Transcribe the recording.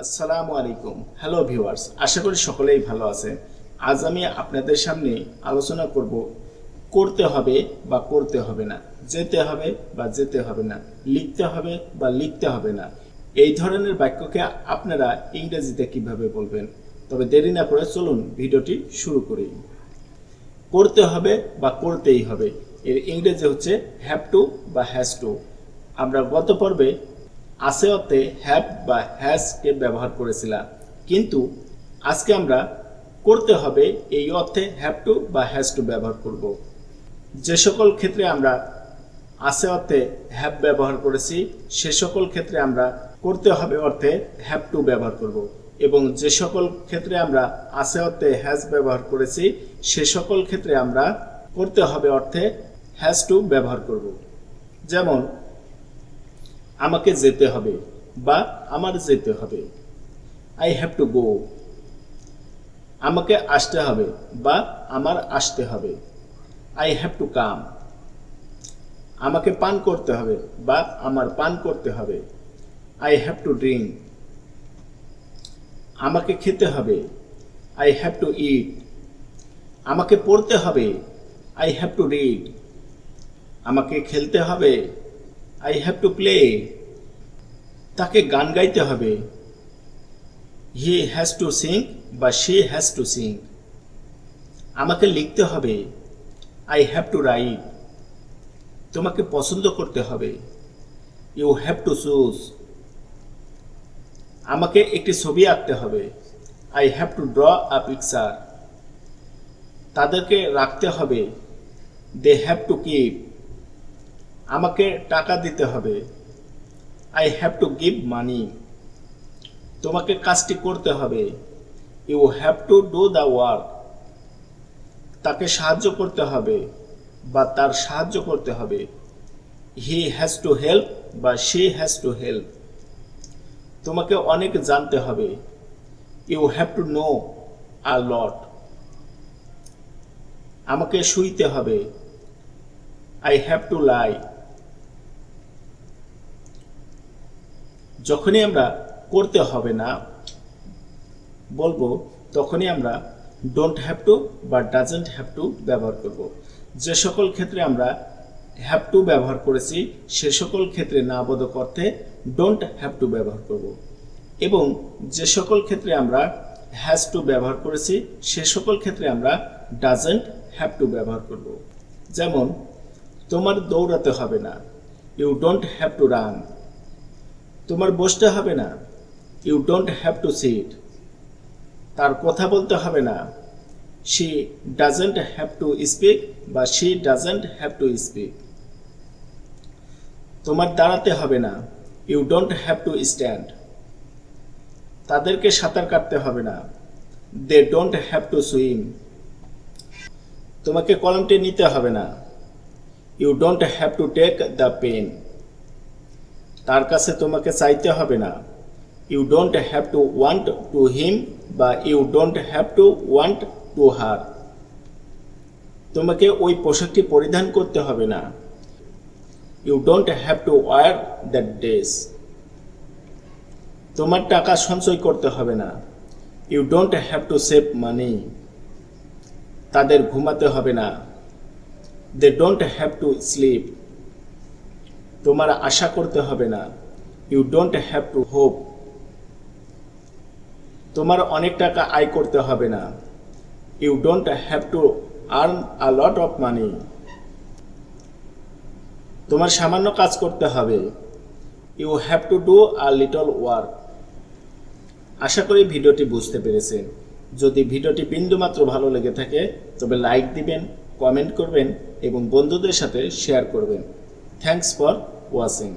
আসসালামু আলাইকুম। Hello viewers, আশা করি সকলেই ভালো আছেন। আজ আমি আপনাদের সামনে আলোচনা করব করতে হবে বা করতে হবে না, যেতে হবে বা যেতে হবে না, লিখতে হবে বা লিখতে হবে না, এই ধরনের বাক্যকে আপনারা ইংরেজিতে কিভাবে বলবেন। তবে দেরি না করে চলুন ভিডিওটি শুরু করি। করতে হবে বা করতেই হবে, এর ইংরেজি হচ্ছে হ্যাভ টু বা হ্যাজ টু। আমরা গত পর্বে আছে অর্থে হ্যাভ বা হ্যাজকে ব্যবহার করেছিলাম, কিন্তু আজকে আমরা করতে হবে এই অর্থে হ্যাভ টু বা হ্যাজ টু ব্যবহার করব। যে সকল ক্ষেত্রে আমরা আছে অর্থে হ্যাভ ব্যবহার করেছি সে সকল ক্ষেত্রে আমরা করতে হবে অর্থে হ্যাভ টু ব্যবহার করব, এবং যে সকল ক্ষেত্রে আমরা আছে অর্থে হ্যাজ ব্যবহার করেছি সে সকল ক্ষেত্রে আমরা করতে হবে অর্থে হ্যাজ টু ব্যবহার করব। যেমন আমাকে যেতে হবে বা আমার যেতে হবে, আই হ্যাভ টু গো। আমাকে আসতে হবে বা আমার আসতে হবে, আই হ্যাভ টু কাম। আমাকে পান করতে হবে বা আমার পান করতে হবে, আই হ্যাভ টু ড্রিঙ্ক। আমাকে খেতে হবে, আই হ্যাভ টু ইট। আমাকে পড়তে হবে, আই হ্যাভ টু রিড। আমাকে খেলতে হবে, আই হ্যাভ টু প্লে। তাকে গান গাইতে হবে, হি হ্যাজ টু সিং বা শি হ্যাজ টু সিং। আমাকে লিখতে হবে, আই হ্যাভ টু রাইট। তোমাকে পছন্দ করতে হবে, ইউ হ্যাভ টু চুজ। আমাকে একটি ছবি আঁকতে হবে, I have two draw a picture. তাদেরকে রাখতে হবে, দে হ্যাভ টু কিপ। আমাকে টাকা দিতে হবে, I have to give money. তোমাকে কাজটি করতে হবে, you have to do the work. তাকে সাহায্য করতে হবে বা তার সাহায্য করতে হবে, হি হ্যাজ টু হেল্প বা শি হ্যাজ টু হেল্প। তোমাকে অনেক জানতে হবে, you have to know a lot. আমাকে শুইতে হবে, আই হ্যাভ টু লাই। যখনই আমরা করতে হবে না বলবো তখনই আমরা ডোন্ট হ্যাভ টু বা ডাজন্ট হ্যাভ টু ব্যবহার করব। যে সকল ক্ষেত্রে আমরা হ্যাভ টু ব্যবহার করেছি সে সকল ক্ষেত্রে না বোধক অর্থে ডোন্ট হ্যাভ টু ব্যবহার করব, এবং যে সকল ক্ষেত্রে আমরা হ্যাজ টু ব্যবহার করেছি সে সকল ক্ষেত্রে আমরা ডাজন্ট হ্যাভ টু ব্যবহার করব। যেমন তোমার দৌড়াতে হবে না, you don't have to run. তোমার বসতে হবে না, you don't have to sit. তার কথা বলতে হবে না, she doesn't have to speak বা she doesn't have to speak. তোমার দাঁড়াতে হবে না, you don't have to stand. তাদেরকে সাঁতার কাটতে হবে না, they don't have to swim. তোমাকে কলমটি নিতে হবে না, you don't have to take the pen. তার কাছে তোমাকে চাইতে হবে না, you don't have to want to him বা you don't have to want to her. তোমাকে ওই পোশাকটি পরিধান করতে হবে না, you don't have to wear that dress. তোমার টাকা সঞ্চয় করতে হবে না, you don't have to save money. তাদের ঘুমাতে হবে না, they don't have to sleep. তোমার আশা করতে হবে না, you don't have to hope. তোমার অনেক টাকা আয় করতে হবে না, you don't have to earn a lot of money. তোমার সামান্য কাজ করতে হবে, you have to do a little work. আশা করি ভিডিওটি বুঝতে পেরেছেন। যদি ভিডিওটি বিন্দুমাত্র ভালো লেগে থাকে তবে লাইক দিবেন, কমেন্ট করবেন এবং বন্ধুদের সাথে শেয়ার করবেন। Thanks for watching.